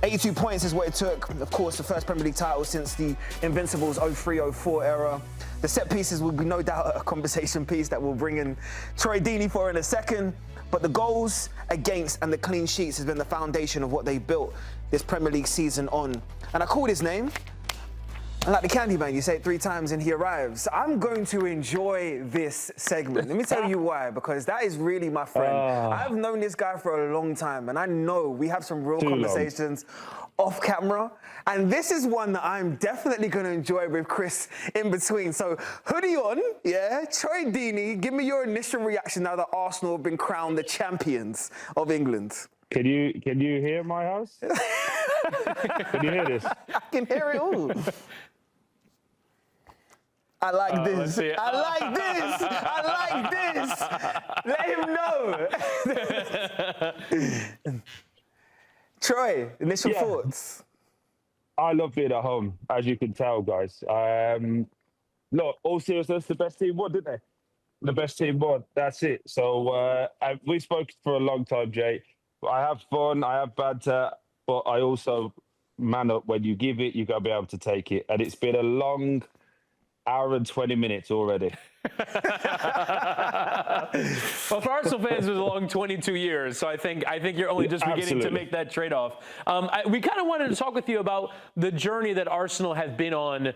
82 points is what it took. Of course, the first Premier League title since the Invincibles 03-04 era. The set pieces will be no doubt a conversation piece that we'll bring in Troy Deeney for in a second. But the goals against and the clean sheets has been the foundation of what they built this Premier League season on. And I called his name. And like the Candyman, you say it 3 times and he arrives. I'm going to enjoy this segment. Let me tell you why, because that is really my friend. I've known this guy for a long time, and I know we have some real conversations off camera. And this is one that I'm definitely going to enjoy with Chris in between. So hoodie on, yeah, Troy Deeney, give me your initial reaction now that Arsenal have been crowned the champions of England. Can you hear my house? Can you hear this? I can hear it all. I like this. I like this. I like this. Let him know. Troy, initial thoughts? I love being at home, as you can tell, guys. Look, all seriousness, the best team won, didn't they? The best team won. That's it. So we spoke for a long time, Jay. I have fun, I have banter, but I also man up. When you give it, you got to be able to take it. And it's been a long hour and 20 minutes already. Well, for Arsenal fans, it was a long 22 years. So I think you're only just beginning to make that trade-off. We kind of wanted to talk with you about the journey that Arsenal has been on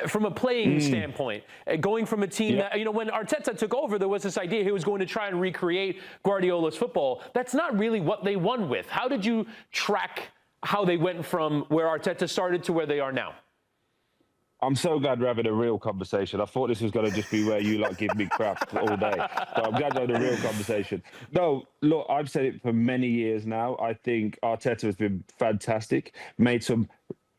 from a playing standpoint, going from a team that, when Arteta took over, there was this idea he was going to try and recreate Guardiola's football. That's not really what they won with. How did you track how they went from where Arteta started to where they are now? I'm so glad we're having a real conversation. I thought this was going to just be where you give me crap all day. But I'm glad we're having a real conversation. No, look, I've said it for many years now. I think Arteta has been fantastic, made some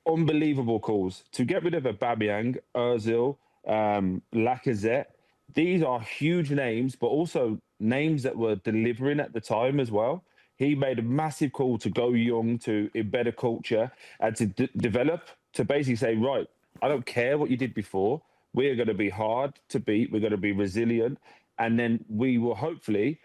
unbelievable calls to get rid of Aubameyang, Ozil, Lacazette. These are huge names, but also names that were delivering at the time as well. He made a massive call to go young, to embed a culture, and to develop, to basically say, right, I don't care what you did before. We're going to be hard to beat. We're going to be resilient. And then we will hopefully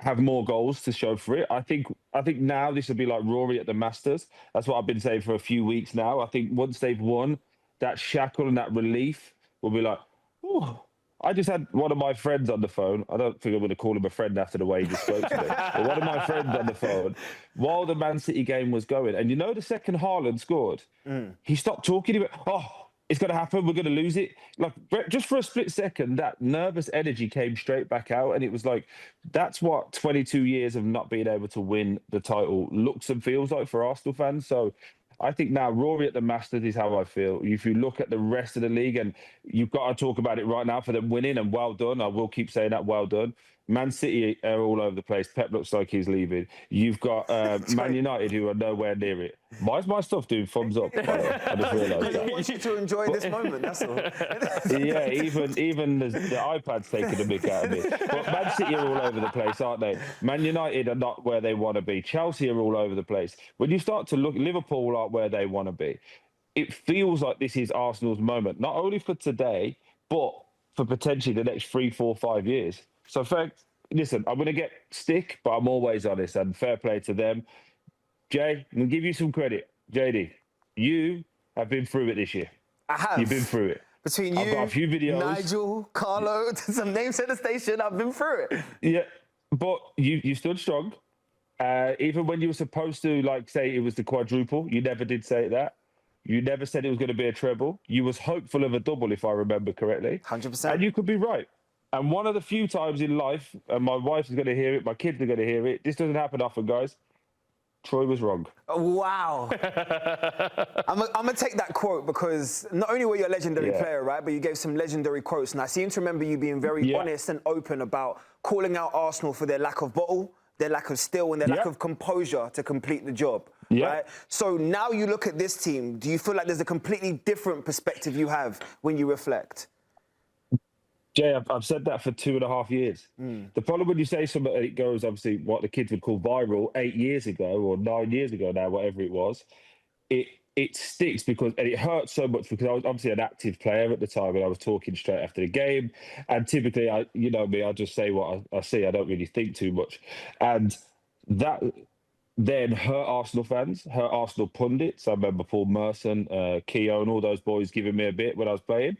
have more goals to show for it. I think now this will be like Rory at the Masters. That's what I've been saying for a few weeks now. I think once they've won, that shackle and that relief will be like, oh. I just had one of my friends on the phone. I don't think I'm going to call him a friend after the way he just spoke to me. But one of my friends on the phone while the Man City game was going. And the second Haaland scored, he stopped talking. He went, oh, it's going to happen. We're going to lose it. Like, just for a split second, that nervous energy came straight back out. And it was like, that's what 22 years of not being able to win the title looks and feels like for Arsenal fans. So I think now Rory at the Masters is how I feel. If you look at the rest of the league, and you've got to talk about it right now for them winning, and well done. I will keep saying that, well done. Man City are all over the place. Pep looks like he's leaving. You've got Man United, who are nowhere near it. Why is my stuff doing thumbs up? I just realised that. I want you to enjoy this moment, that's all. Yeah, even the iPad's taking a mick out of me. But Man City are all over the place, aren't they? Man United are not where they want to be. Chelsea are all over the place. When you start to look, Liverpool aren't where they want to be. It feels like this is Arsenal's moment, not only for today, but for potentially the next 3, 4, 5 years. So, listen, I'm going to get stick, but I'm always honest, and fair play to them. Jay, I'm going to give you some credit. Jaydee, you have been through it this year. I have. You've been through it. Between I've got a few videos. Nigel, Carlo, some names at the station, I've been through it. Yeah, but you stood strong. Even when you were supposed to, say it was the quadruple, you never did say that. You never said it was going to be a treble. You was hopeful of a double, if I remember correctly. 100%. And you could be right. And one of the few times in life, and my wife is going to hear it, my kids are going to hear it, this doesn't happen often, guys. Troy was wrong. Wow. I'm going to take that quote because not only were you a legendary player, right, but you gave some legendary quotes. And I seem to remember you being very honest and open about calling out Arsenal for their lack of bottle, their lack of skill, and their lack of composure to complete the job. Right? So now you look at this team, do you feel like there's a completely different perspective you have when you reflect? Jay, I've said that for 2.5 years. The problem when you say something, it goes, obviously, what the kids would call viral 8 years ago or 9 years ago now, whatever it was, it sticks because, and it hurts so much because I was obviously an active player at the time and I was talking straight after the game. And typically, I just say what I see. I don't really think too much. And that then hurt Arsenal fans, hurt Arsenal pundits. I remember Paul Merson, Keown, all those boys giving me a bit when I was playing.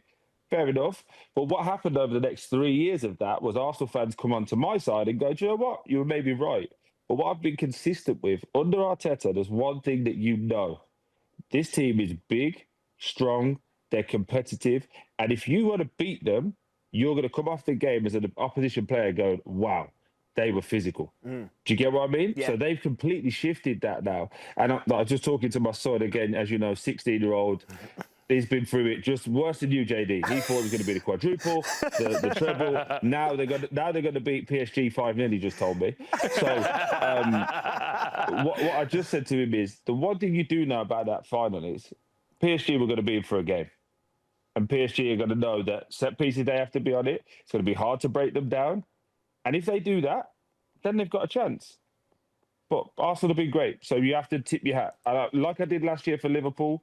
Fair enough. But what happened over the next 3 years of that was Arsenal fans come onto my side and go, do you know what? You were maybe right. But what I've been consistent with, under Arteta, there's one thing that you know. This team is big, strong, they're competitive. And if you want to beat them, you're going to come off the game as an opposition player going, wow, they were physical. Do you get what I mean? Yeah. So they've completely shifted that now. And I was just talking to my son again, as you know, 16-year-old. He's been through it just worse than you, Jaydee. He thought it was going to be the quadruple, the treble. Now they're going to beat PSG 5-0. He just told me. So what I just said to him is the one thing you do know about that final is PSG were going to be in for a game, and PSG are going to know that set pieces they have to be on it. It's going to be hard to break them down, and if they do that, then they've got a chance. But Arsenal have been great, so you have to tip your hat. Like I did last year for Liverpool.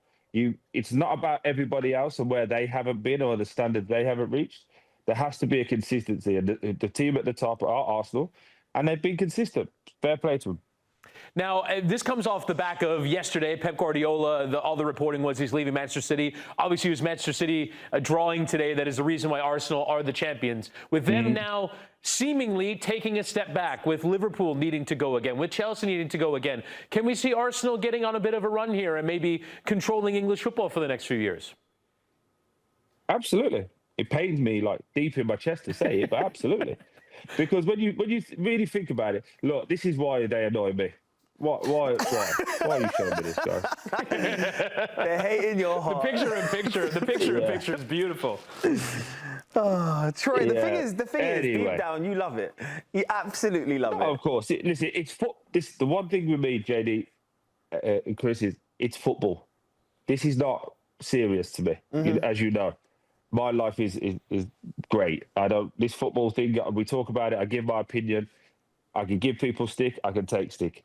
It's not about everybody else and where they haven't been or the standards they haven't reached. There has to be a consistency, and the team at the top are Arsenal, and they've been consistent. Fair play to them. Now, this comes off the back of yesterday. Pep Guardiola, all the reporting was he's leaving Manchester City. Obviously, it was Manchester City drawing today. That is the reason why Arsenal are the champions. With them now seemingly taking a step back, with Liverpool needing to go again, with Chelsea needing to go again, can we see Arsenal getting on a bit of a run here and maybe controlling English football for the next few years? Absolutely. It pains me like deep in my chest to say it, but absolutely. Because when you really think about it, look, this is why they annoy me. Why are you showing me this, guys? They're hating your heart. The picture in picture is beautiful. Oh, Troy, the thing is, Anyway. deep down, you love it. You absolutely love it. Of course. Listen, the one thing with me, Jaydee and Chris, is it's football. This is not serious to me, as you know. My life is great. This football thing, we talk about it, I give my opinion. I can give people stick, I can take stick.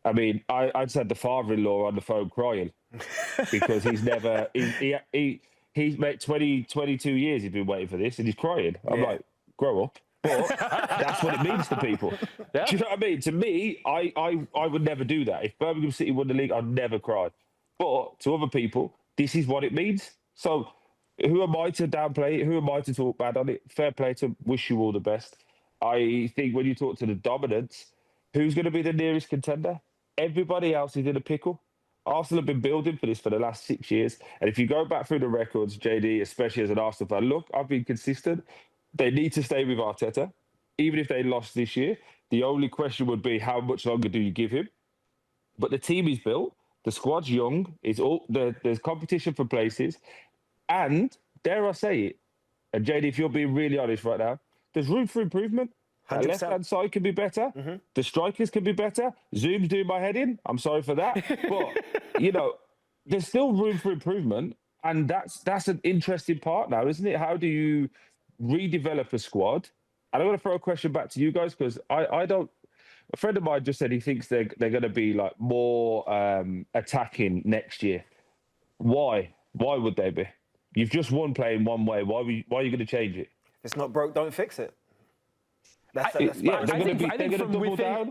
I mean, I just had the father-in-law on the phone crying because he's made 22 years he's been waiting for this and he's crying. I'm like, grow up. But that's what it means to people. Yeah. Do you know what I mean? To me, I would never do that. If Birmingham City won the league, I'd never cry. But to other people, this is what it means. So who am I to downplay it? Who am I to talk bad on it? Fair play to wish you all the best. I think when you talk to the dominance, who's going to be the nearest contender? Everybody else is in a pickle. Arsenal have been building for this for the last 6 years. And if you go back through the records, Jaydee, especially as an Arsenal fan, look, I've been consistent. They need to stay with Arteta. Even if they lost this year, the only question would be how much longer do you give him? But the team is built. The squad's young. There's competition for places. And dare I say it, and Jaydee, if you're being really honest right now, there's room for improvement. The left-hand side can be better. The strikers can be better. Zoom's doing my head in. I'm sorry for that. But, there's still room for improvement. And that's an interesting part now, isn't it? How do you redevelop a squad? And I'm going to throw a question back to you guys because I don't... A friend of mine just said he thinks they're going to be like more attacking next year. Why? Why would they be? You've just won playing one way. Why are you going to change it? If it's not broke, don't fix it. I think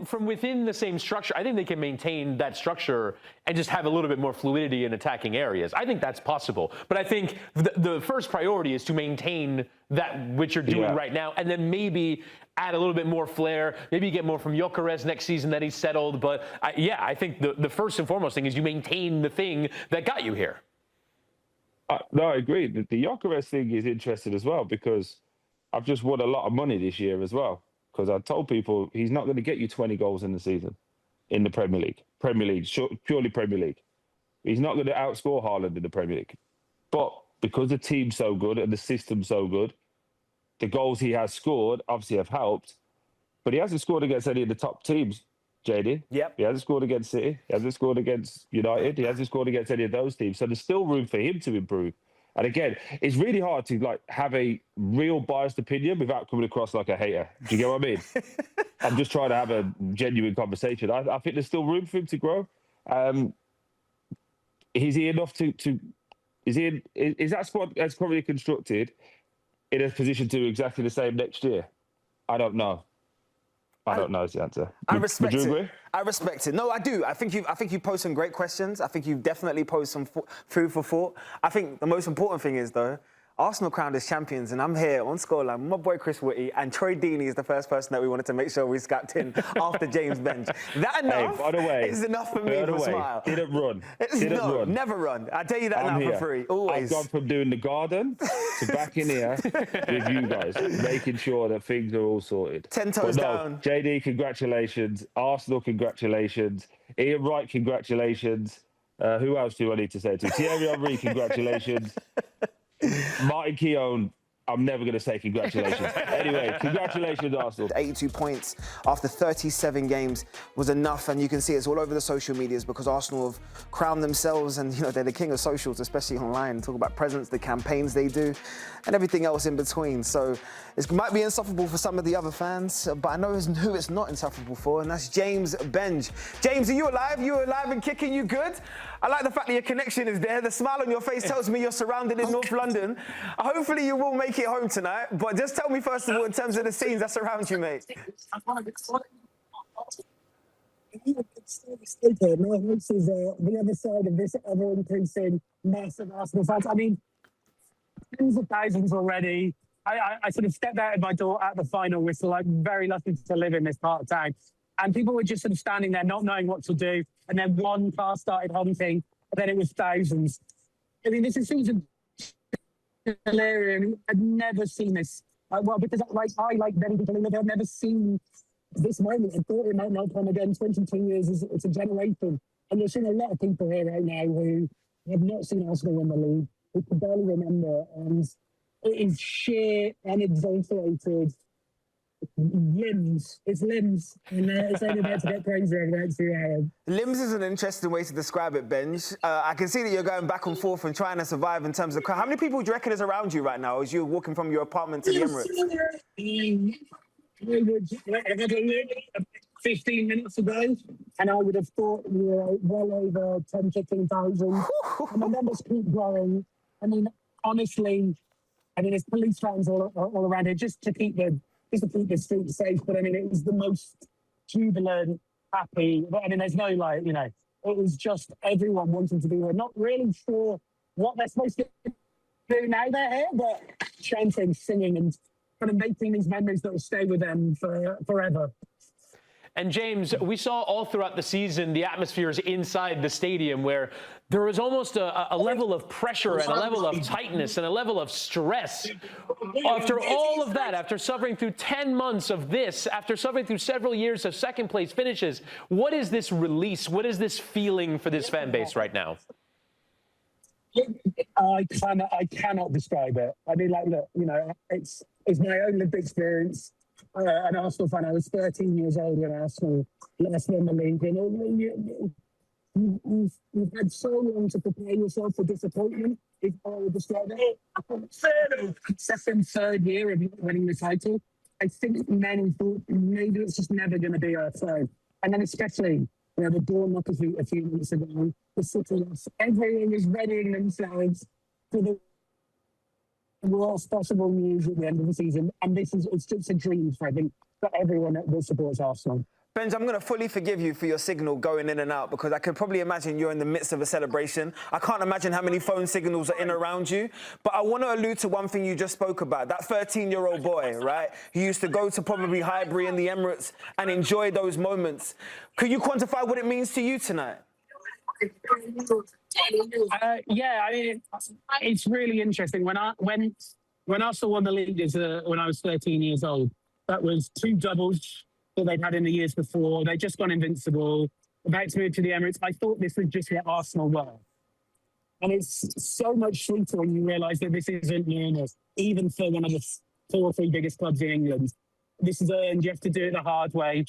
from within the same structure, I think they can maintain that structure and just have a little bit more fluidity in attacking areas. I think that's possible. But I think the first priority is to maintain that which you're doing right now, and then maybe add a little bit more flair. Maybe you get more from Gyökeres next season that he's settled. But I think the first and foremost thing is you maintain the thing that got you here. No, I agree. The Gyökeres thing is interesting as well because I've just won a lot of money this year as well. Because I told people he's not going to get you 20 goals in the season in the Premier League. Purely Premier League. He's not going to outscore Haaland in the Premier League. But because the team's so good and the system's so good, the goals he has scored obviously have helped. But he hasn't scored against any of the top teams, Jaydee. Yep. He hasn't scored against City. He hasn't scored against United. He hasn't scored against any of those teams. So there's still room for him to improve. And again, it's really hard to have a real biased opinion without coming across like a hater. Do you get what I mean? I'm just trying to have a genuine conversation. I think there's still room for him to grow. Is he enough is that squad as currently constructed in a position to do exactly the same next year? I don't know. I don't know is the answer. I respect Would you it. agree? I respect it. No, I do. I think you posed some great questions. I think you've definitely posed some food for thought. I think the most important thing is, though, Arsenal crowned as champions, and I'm here on Scoreline with my boy Chris Whitty, and Troy Deeney is the first person that we wanted to make sure we scapped in after James Benge. That enough Hey, by the way, is enough for me to smile. Didn't run. Didn't run. Never run. I tell you that now for free. Always. I've gone from doing the garden to back in here with you guys, making sure that things are all sorted. 10 toes down. Jaydee, congratulations. Arsenal, congratulations. Ian Wright, congratulations. Who else do I need to say to? Thierry Henry, congratulations. Martin Keown, I'm never going to say congratulations. Anyway, congratulations, Arsenal. 82 points after 37 games was enough, and you can see it's all over the social medias because Arsenal have crowned themselves, and they're the king of socials, especially online. Talk about presence, the campaigns they do, and everything else in between. So it might be insufferable for some of the other fans, but I know who it's not insufferable for, and that's James Benge. James, are you alive? You alive and kicking? You good? I like the fact that your connection is there. The smile on your face tells me you're surrounded in North London. Hopefully you will make it home tonight. But just tell me, first of all, in terms of the scenes that surround you, mate. My house is the other side of this ever-increasing mass of Arsenal fans. I mean, tens of thousands already. I sort of stepped out of my door at the final whistle. I'm very lucky to live in this part of town. And people were just sort of standing there, not knowing what to do. And then one car started honking, and then it was thousands. I mean, this is hilarious. I've never seen this. Because I like many people in Liverpool, I've never seen this moment. I thought it might not come again. 22 years, it's a generation. And you're seeing a lot of people here right now who have not seen Arsenal win the league, who can barely remember. And it is sheer, unexaggerated limbs. It's limbs. And it's only about to get crazy over the next few hours. Limbs is an interesting way to describe it, Benge. I can see that you're going back and forth and trying to survive in terms of crowd. How many people do you reckon is around you right now as you're walking from your apartment to the Emirates? I had a look 15 minutes ago, and I would have thought we were well over 10, 15,000. And the numbers keep growing. I mean, honestly, there's police vans all around here just to keep the streets safe. But I mean, it was the most jubilant, happy. I mean, there's no it was just everyone wanting to be here. Not really sure what they're supposed to do now they're here, but chanting, singing, and kind of making these memories that will stay with them forever. And James, we saw all throughout the season the atmospheres inside the stadium where there was almost a level of pressure and a level of tightness and a level of stress. After all of that, after suffering through 10 months of this, after suffering through several years of second place finishes, what is this release? What is this feeling for this fan base right now? I cannot describe it. I mean, look, it's my own lived experience. An Arsenal fan. I was 13 years old when Arsenal last won the league. You've had so long to prepare yourself for disappointment. If I would describe it, second, third year of winning the title, I think many thought maybe it's just never going to be our third. And then especially, the Bournemouth a few months ago, the City, everyone was readying themselves for the worst possible news at the end of the season, and it's just a dream for everyone that supports Arsenal. Benge, I'm going to fully forgive you for your signal going in and out because I can probably imagine you're in the midst of a celebration. I can't imagine how many phone signals are in around you. But I want to allude to one thing you just spoke about, that 13-year-old boy, right, who used to go to probably Highbury in the Emirates and enjoy those moments. Could you quantify what it means to you tonight? Yeah, I mean, it's really interesting. When Arsenal won the league when I was 13 years old, that was 2 doubles that they'd had in the years before. They'd just gone invincible, about to move to the Emirates. I thought this was just what Arsenal were. And it's so much sweeter when you realise that this isn't normal, even for one of the 4 or 3 biggest clubs in England. This is earned. You have to do it the hard way.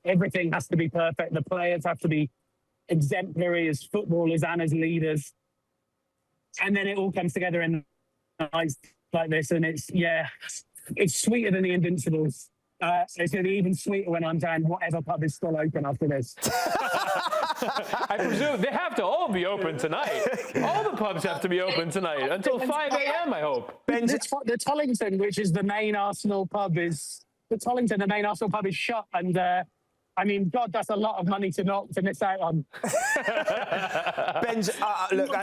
Everything has to be perfect. The players have to be exemplary as footballers and as leaders. And then it all comes together in nights like this. And it's sweeter than the Invincibles. It's going to be even sweeter when I'm down whatever pub is still open after this. I presume they have to all be open tonight. All the pubs have to be open tonight until 5 a.m., I hope. The Tollington, which is the main Arsenal pub, is the Tollington, the main Arsenal pub, is shut. And I mean, God, that's a lot of money to miss out on. Benge, look,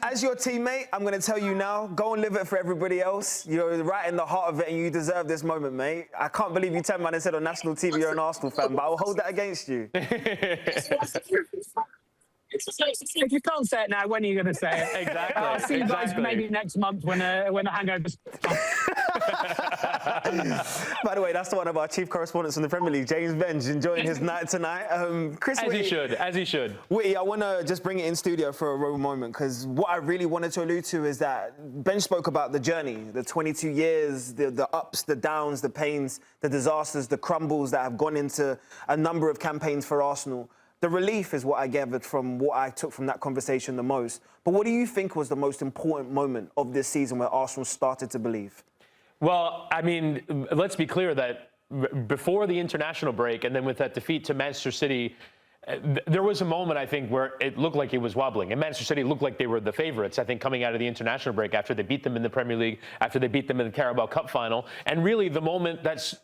as your teammate, I'm going to tell you now, go and live it for everybody else. You're right in the heart of it and you deserve this moment, mate. I can't believe you turned around and said on national TV you're an Arsenal fan, but I'll hold that against you. If you can't say it now, when are you going to say it? Exactly. I'll see you guys maybe next month when the hangover's. By the way, that's one of our chief correspondents from the Premier League, James Benge, enjoying his night tonight. Chris, as he should. Witty, I want to just bring it in studio for a real moment, because what I really wanted to allude to is that Benge spoke about the journey, the 22 years, the ups, the downs, the pains, the disasters, the crumbles that have gone into a number of campaigns for Arsenal. The relief is what I gathered from what I took from that conversation the most. But what do you think was the most important moment of this season where Arsenal started to believe? Well, I mean, let's be clear that before the international break and then with that defeat to Manchester City, there was a moment, I think, where it looked like it was wobbling. And Manchester City looked like they were the favourites, I think, coming out of the international break after they beat them in the Premier League, after they beat them in the Carabao Cup final. And really the moment that's,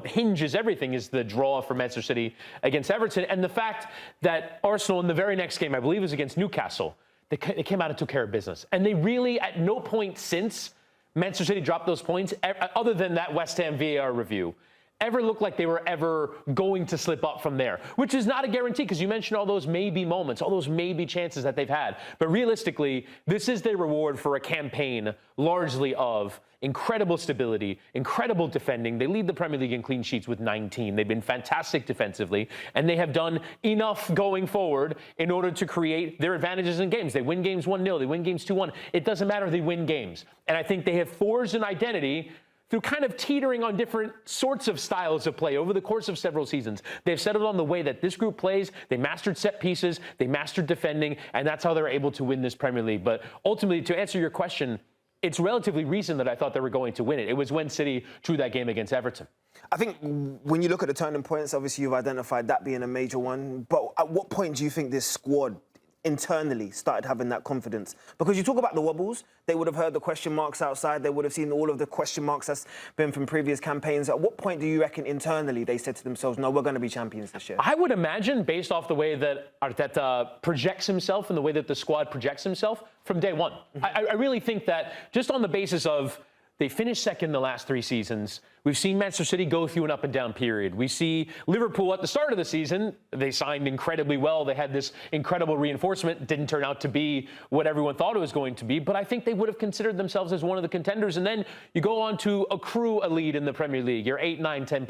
hinges everything is the draw for Manchester City against Everton. And the fact that Arsenal in the very next game, I believe it was against Newcastle, they came out and took care of business. And they really, at no point since Manchester City dropped those points, other than that West Ham VAR review, ever looked like they were ever going to slip up from there, which is not a guarantee, because you mentioned all those maybe moments, all those maybe chances that they've had. But realistically, this is their reward for a campaign largely of incredible stability, incredible defending. They lead the Premier League in clean sheets with 19. They've been fantastic defensively, and they have done enough going forward in order to create their advantages in games. They win games 1-0, they win games 2-1. It doesn't matter, they win games. And I think they have forged an identity through kind of teetering on different sorts of styles of play over the course of several seasons. They've settled on the way that this group plays. They mastered set pieces, they mastered defending, and that's how they're able to win this Premier League. But ultimately, to answer your question, it's relatively recent that I thought they were going to win it. It was when City drew that game against Everton. I think when you look at the turning points, obviously you've identified that being a major one. But at what point do you think this squad internally started having that confidence? Because you talk about the wobbles, they would have heard the question marks outside, they would have seen all of the question marks that's been from previous campaigns. At what point do you reckon internally they said to themselves, no, we're going to be champions this year? I would imagine, based off the way that Arteta projects himself and the way that the squad projects himself, from day one. I really think that just on the basis of they finished second the last 3 seasons. We've seen Manchester City go through an up and down period. We see Liverpool at the start of the season. They signed incredibly well. They had this incredible reinforcement. It didn't turn out to be what everyone thought it was going to be, but I think they would have considered themselves as one of the contenders. And then you go on to accrue a lead in the Premier League. You're 8, 9, 10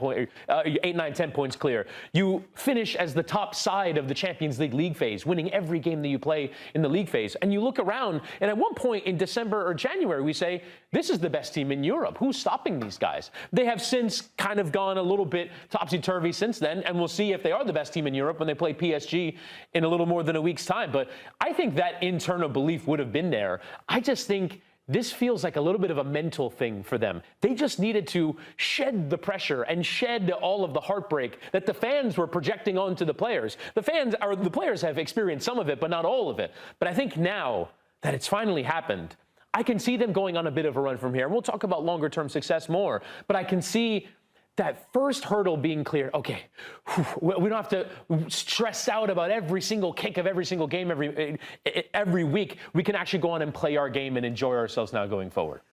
points clear. You finish as the top side of the Champions League phase, winning every game that you play in the league phase. And you look around, and at one point in December or January, we say, this is the best team in Europe. Who's stopping these guys? They have since kind of gone a little bit topsy-turvy since then, and we'll see if they are the best team in Europe when they play PSG in a little more than a week's time. But I think that internal belief would have been there. I just think this feels like a little bit of a mental thing for them. They just needed to shed the pressure and shed all of the heartbreak that the fans were projecting onto the players. The players have experienced some of it, but not all of it. But I think now that it's finally happened, I can see them going on a bit of a run from here. We'll talk about longer-term success more, but I can see that first hurdle being clear. Okay, we don't have to stress out about every single kick of every single game every week. We can actually go on and play our game and enjoy ourselves now going forward.